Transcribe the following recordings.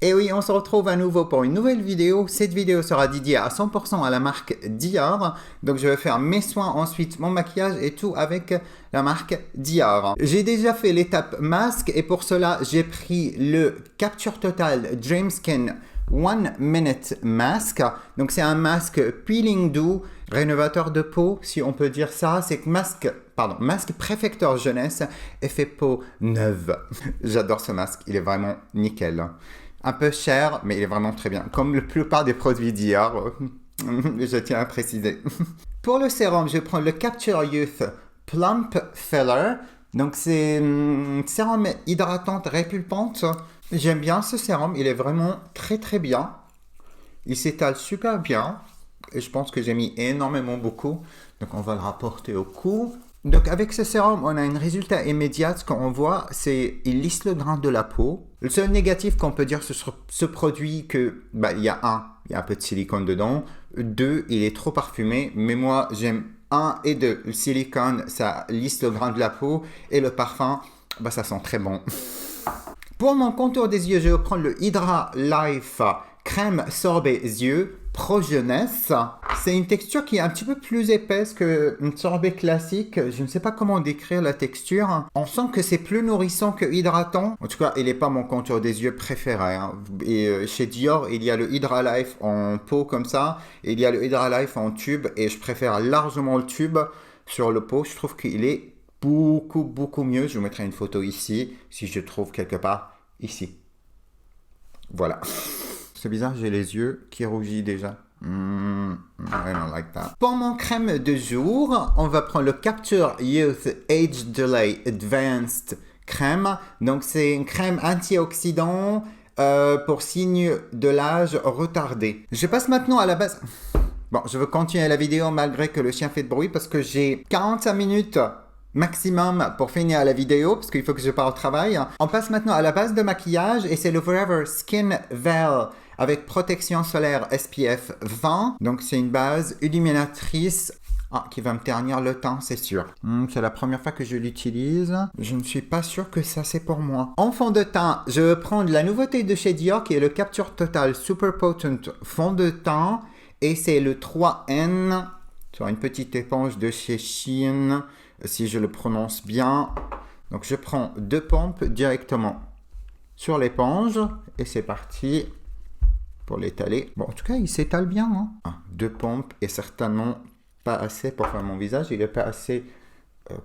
Et oui, on se retrouve à nouveau pour une nouvelle vidéo. Cette vidéo sera dédiée à 100% à la marque Dior. Donc je vais faire mes soins, ensuite mon maquillage et tout avec la marque Dior. J'ai déjà fait l'étape masque et pour cela j'ai pris le Capture Total Dream Skin 1 Minute Mask. Donc c'est un masque peeling doux, rénovateur de peau, si on peut dire ça. C'est masque préfecteur jeunesse, effet peau neuve. J'adore ce masque, il est vraiment nickel. Un peu cher, mais il est vraiment très bien. Comme la plupart des produits Dior, je tiens à préciser. Pour le sérum, je prends le Capture Youth Plump Filler. Donc c'est un sérum hydratante répulpante. J'aime bien ce sérum, il est vraiment très très bien. Il s'étale super bien. Et je pense que j'ai mis énormément beaucoup. Donc on va le rapporter au cou. Donc avec ce sérum, on a un résultat immédiat. Ce qu'on voit, c'est il lisse le grain de la peau. Le seul négatif qu'on peut dire sur ce produit, que il y a un peu de silicone dedans. 2, il est trop parfumé. Mais moi, j'aime 1 et 2. Le silicone, ça lisse le grain de la peau. Et le parfum, ça sent très bon. Pour mon contour des yeux, je vais prendre le Hydra Life crème sorbet yeux Pro Jeunesse. C'est une texture qui est un petit peu plus épaisse qu'une sorbet classique. Je ne sais pas comment décrire la texture. On sent que c'est plus nourrissant que hydratant. En tout cas, il n'est pas mon contour des yeux préféré. Et chez Dior, il y a le Hydra Life en pot comme ça. Et il y a le Hydra Life en tube. Et je préfère largement le tube sur le pot. Je trouve qu'il est beaucoup mieux. Je vous mettrai une photo ici, si je trouve quelque part ici. Voilà. C'est bizarre, j'ai les yeux qui rougissent déjà. I don't like that. Pour mon crème de jour, on va prendre le Capture Youth Age Delay Advanced Crème. Donc c'est une crème antioxydant pour signes de l'âge retardé. Je passe maintenant à la base. Bon, je veux continuer la vidéo malgré que le chien fait de bruit parce que j'ai 45 minutes maximum pour finir la vidéo parce qu'il faut que je parte au travail. On passe maintenant à la base de maquillage et c'est le Forever Skin Veil avec protection solaire SPF 20. Donc c'est une base illuminatrice qui va me ternir le teint, c'est sûr. C'est la première fois que je l'utilise. Je ne suis pas sûr que ça c'est pour moi. En fond de teint, je vais prendre la nouveauté de chez Dior qui est le Capture Total Super Potent fond de teint et c'est le 3N sur une petite éponge de chez Shein, si je le prononce bien. Donc je prends 2 pompes directement sur l'éponge et c'est parti pour l'étaler. Bon, en tout cas, il s'étale bien. 2 pompes et certainement pas assez pour faire mon visage. Il n'est pas assez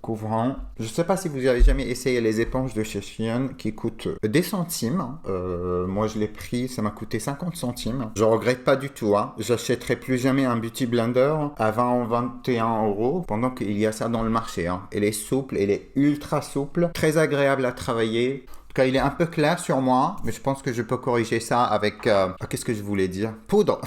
couvrant. Je ne sais pas si vous avez jamais essayé les éponges de chez Shein qui coûtent des centimes. Moi, je l'ai pris, ça m'a coûté 50 centimes. Je regrette pas du tout. J'achèterai plus jamais un Beauty Blender à 20 ou 21 € pendant qu'il y a ça dans le marché. Elle est souple, elle est ultra souple, très agréable à travailler. En tout cas, il est un peu clair sur moi, mais je pense que je peux corriger ça avec... qu'est-ce que je voulais dire? Poudre.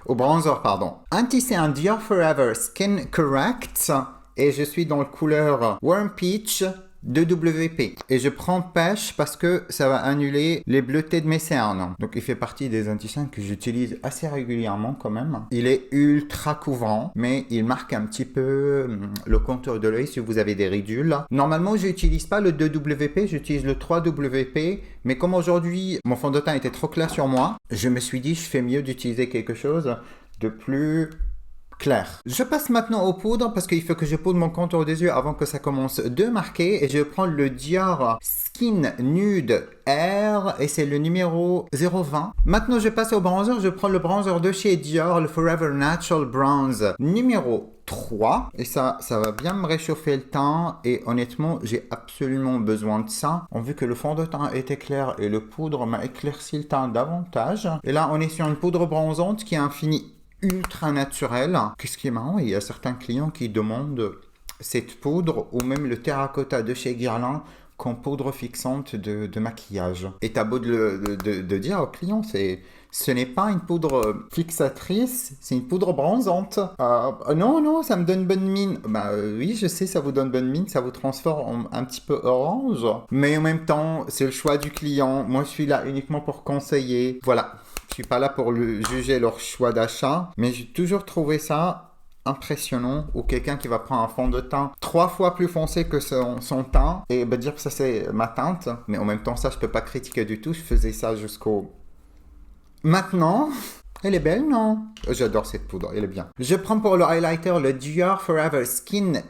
Au bronzer, pardon. C'est un Dior Forever Skin Correct. Et je suis dans la couleur Warm Peach de WP. Et je prends pêche parce que ça va annuler les bleutés de mes cernes. Donc il fait partie des anti-cernes que j'utilise assez régulièrement quand même. Il est ultra couvrant, mais il marque un petit peu le contour de l'œil si vous avez des ridules. Normalement, je n'utilise pas le 2WP, j'utilise le 3WP. Mais comme aujourd'hui, mon fond de teint était trop clair sur moi, je me suis dit, je fais mieux d'utiliser quelque chose de plus... clair. Je passe maintenant aux poudres parce qu'il faut que je poudre mon contour des yeux avant que ça commence de marquer et je vais prendre le Dior Skin Nude Air et c'est le numéro 020. Maintenant je passe au bronzer, je prends le bronzer de chez Dior, le Forever Natural Bronze numéro 3 et ça va bien me réchauffer le teint et honnêtement j'ai absolument besoin de ça. Vu que le fond de teint était clair et le poudre m'a éclairci le teint davantage. Et là on est sur une poudre bronzante qui a un fini ultra naturel. Qu'est-ce qui est marrant, il y a certains clients qui demandent cette poudre ou même le terracotta de chez Guerlain comme poudre fixante de maquillage. Et t'as beau de dire aux clients, ce n'est pas une poudre fixatrice, c'est une poudre bronzante. Non, ça me donne bonne mine. Oui, je sais, ça vous donne bonne mine, ça vous transforme en un petit peu orange. Mais en même temps, c'est le choix du client. Moi, je suis là uniquement pour conseiller. Voilà. Je suis pas là pour juger leur choix d'achat, mais j'ai toujours trouvé ça impressionnant, ou quelqu'un qui va prendre un fond de teint 3 fois plus foncé que son teint et dire que ça c'est ma teinte, mais en même temps ça je peux pas critiquer du tout, je faisais ça jusqu'au... Maintenant, elle est belle, non? J'adore cette poudre, elle est bien. Je prends pour le highlighter le Dior Forever Skin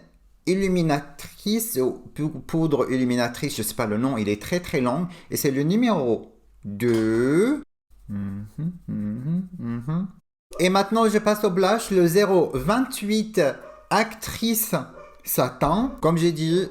Illuminatrice, ou poudre illuminatrice, je sais pas le nom, il est très très long, et c'est le numéro 2. Et maintenant, je passe au blush, le 028 Actrice Satin. Comme j'ai dit,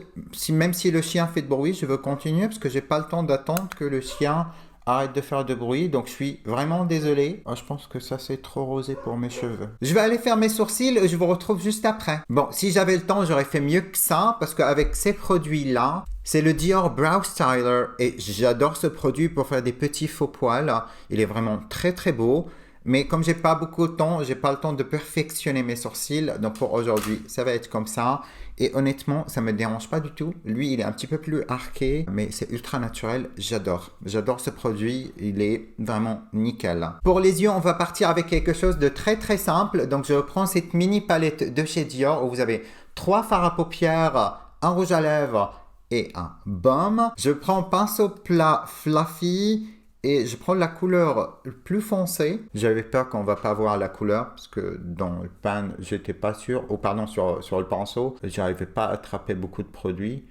même si le chien fait de bruit, je veux continuer parce que j'ai pas le temps d'attendre que le chien arrête de faire de bruit. Donc, je suis vraiment désolé. Oh, je pense que ça, c'est trop rosé pour mes cheveux. Je vais aller faire mes sourcils et je vous retrouve juste après. Bon, si j'avais le temps, j'aurais fait mieux que ça parce qu'avec ces produits-là, c'est le Dior Brow Styler et j'adore ce produit pour faire des petits faux poils. Il est vraiment très très beau. Mais comme j'ai pas beaucoup de temps, j'ai pas le temps de perfectionner mes sourcils. Donc pour aujourd'hui, ça va être comme ça. Et honnêtement, ça me dérange pas du tout. Lui, il est un petit peu plus arqué, mais c'est ultra naturel. J'adore. J'adore ce produit. Il est vraiment nickel. Pour les yeux, on va partir avec quelque chose de très très simple. Donc je reprends cette mini palette de chez Dior où vous avez 3 fards à paupières, un rouge à lèvres et un baume. Je prends un pinceau plat fluffy. Et je prends la couleur plus foncée. J'avais peur qu'on va pas voir la couleur parce que dans le pan, j'étais pas sûr. Oh pardon, sur le pinceau, j'arrivais pas à attraper beaucoup de produits.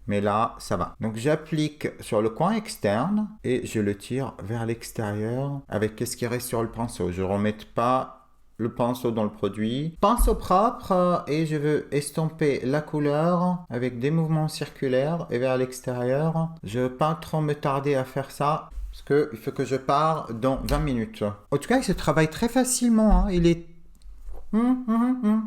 Mais là, ça va. Donc j'applique sur le coin externe et je le tire vers l'extérieur avec ce qui reste sur le pinceau. Je ne remets pas le pinceau dans le produit. Pinceau propre et je veux estomper la couleur avec des mouvements circulaires et vers l'extérieur. Je ne veux pas trop me tarder à faire ça. Parce qu'il faut que je pars dans 20 minutes. En tout cas, il se travaille très facilement. Hein. Il est...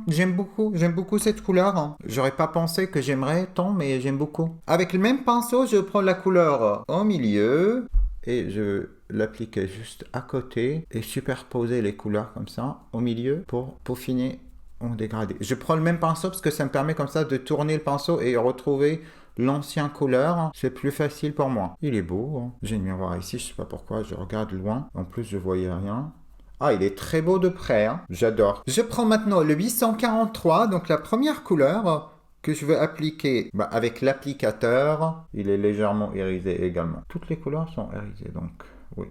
J'aime beaucoup cette couleur. Hein. J'aurais pas pensé que j'aimerais tant, mais j'aime beaucoup. Avec le même pinceau, je prends la couleur au milieu et je l'applique juste à côté et superposer les couleurs comme ça au milieu pour peaufiner en dégradé. Je prends le même pinceau parce que ça me permet comme ça de tourner le pinceau et retrouver l'ancien couleur, c'est plus facile pour moi. Il est beau, hein. J'ai une miroir ici, je sais pas pourquoi, je regarde loin. En plus, je voyais rien. Ah, il est très beau de près, hein. J'adore. Je prends maintenant le 843, donc la première couleur que je veux appliquer avec l'applicateur. Il est légèrement irisé également. Toutes les couleurs sont irisées, donc oui.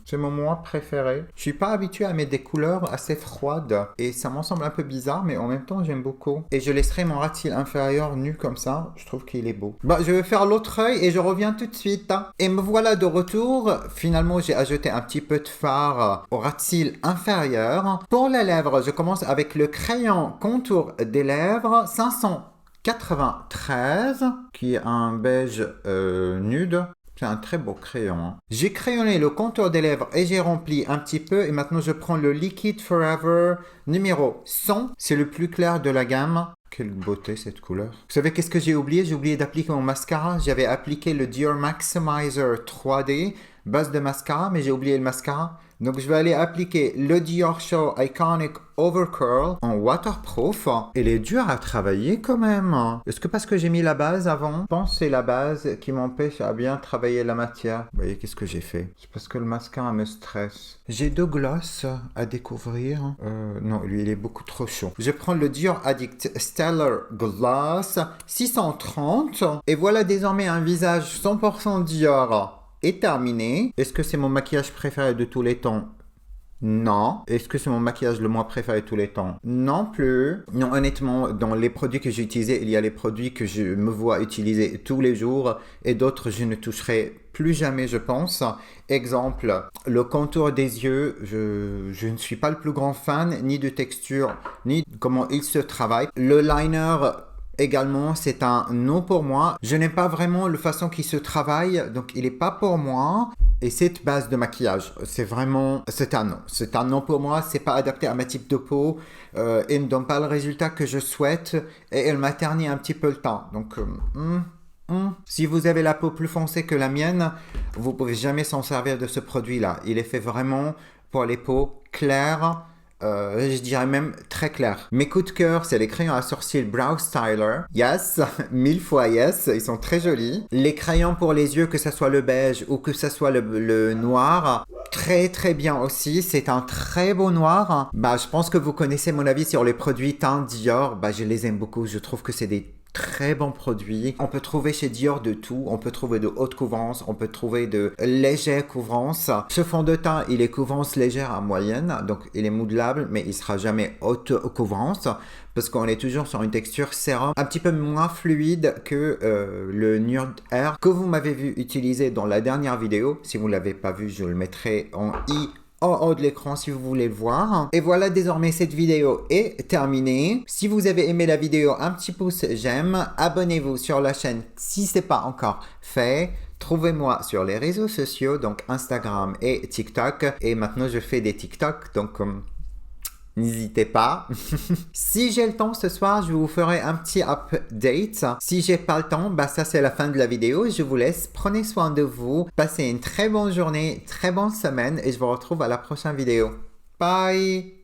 C'est mon mois préféré. Je suis pas habitué à mettre des couleurs assez froides et ça m'en semble un peu bizarre, mais en même temps j'aime beaucoup. Et je laisserai mon ras de cils inférieur nu comme ça. Je trouve qu'il est beau. Je vais faire l'autre œil et je reviens tout de suite. Et me voilà de retour. Finalement, j'ai ajouté un petit peu de fard au ras de cils inférieur. Pour les lèvres, je commence avec le crayon contour des lèvres 593, qui est un beige nude. C'est un très beau crayon. Hein. J'ai crayonné le contour des lèvres et j'ai rempli un petit peu. Et maintenant, je prends le Liquid Forever numéro 100. C'est le plus clair de la gamme. Quelle beauté cette couleur. Vous savez qu'est-ce que j'ai oublié? J'ai oublié d'appliquer mon mascara. J'avais appliqué le Dior Maximizer 3D, base de mascara, mais j'ai oublié le mascara. Donc je vais aller appliquer le Dior Show Iconic Overcurl en waterproof. Il est dur à travailler quand même. Est-ce que parce que j'ai mis la base avant? Je pense que c'est la base qui m'empêche à bien travailler la matière. Vous voyez qu'est-ce que j'ai fait? C'est parce que le mascara me stresse. J'ai 2 glosses à découvrir. Non, lui il est beaucoup trop chaud. Je prends le Dior Addict Stellar Gloss 630. Et voilà désormais un visage 100% Dior est terminé. Est-ce que c'est mon maquillage préféré de tous les temps? Non. Est-ce que c'est mon maquillage le moins préféré de tous les temps? Non plus. Non, honnêtement, dans les produits que j'ai utilisés, il y a les produits que je me vois utiliser tous les jours et d'autres je ne toucherai plus jamais, je pense. Exemple, le contour des yeux, je ne suis pas le plus grand fan ni de texture, ni de comment il se travaille. Le liner également, c'est un non pour moi. Je n'aime pas vraiment la façon qu'il se travaille, donc il n'est pas pour moi. Et cette base de maquillage, c'est un non. C'est un non pour moi, c'est pas adapté à ma type de peau. Et ne donne pas le résultat que je souhaite. Et elle m'a terni un petit peu le temps. Donc, si vous avez la peau plus foncée que la mienne, vous pouvez jamais s'en servir de ce produit-là. Il est fait vraiment pour les peaux claires. Je dirais même très clair. Mes coups de cœur, c'est les crayons à sourcils Brow Styler. Yes, 1000 fois yes, ils sont très jolis. Les crayons pour les yeux, que ce soit le beige ou que ce soit le noir. très très bien aussi, c'est un très beau noir. Bah, je pense que vous connaissez mon avis sur les produits teints Dior. Bah, je les aime beaucoup, je trouve que c'est des très bons produits. On peut trouver chez Dior de tout. On peut trouver de haute couvrance, on peut trouver de légère couvrance. Ce fond de teint, il est couvrance légère à moyenne, donc il est modelable, mais il sera jamais haute couvrance parce qu'on est toujours sur une texture sérum un petit peu moins fluide que le Nude Air que vous m'avez vu utiliser dans la dernière vidéo. Si vous ne l'avez pas vu, je le mettrai en i en haut de l'écran si vous voulez le voir. Et voilà, désormais cette vidéo est terminée. Si vous avez aimé la vidéo, un petit pouce j'aime. Abonnez-vous sur la chaîne si ce n'est pas encore fait. Trouvez-moi sur les réseaux sociaux, donc Instagram et TikTok. Et maintenant je fais des TikTok, donc n'hésitez pas. Si j'ai le temps ce soir, je vous ferai un petit update. Si j'ai pas le temps, bah ça c'est la fin de la vidéo. Je vous laisse. Prenez soin de vous. Passez une très bonne journée, très bonne semaine et je vous retrouve à la prochaine vidéo. Bye!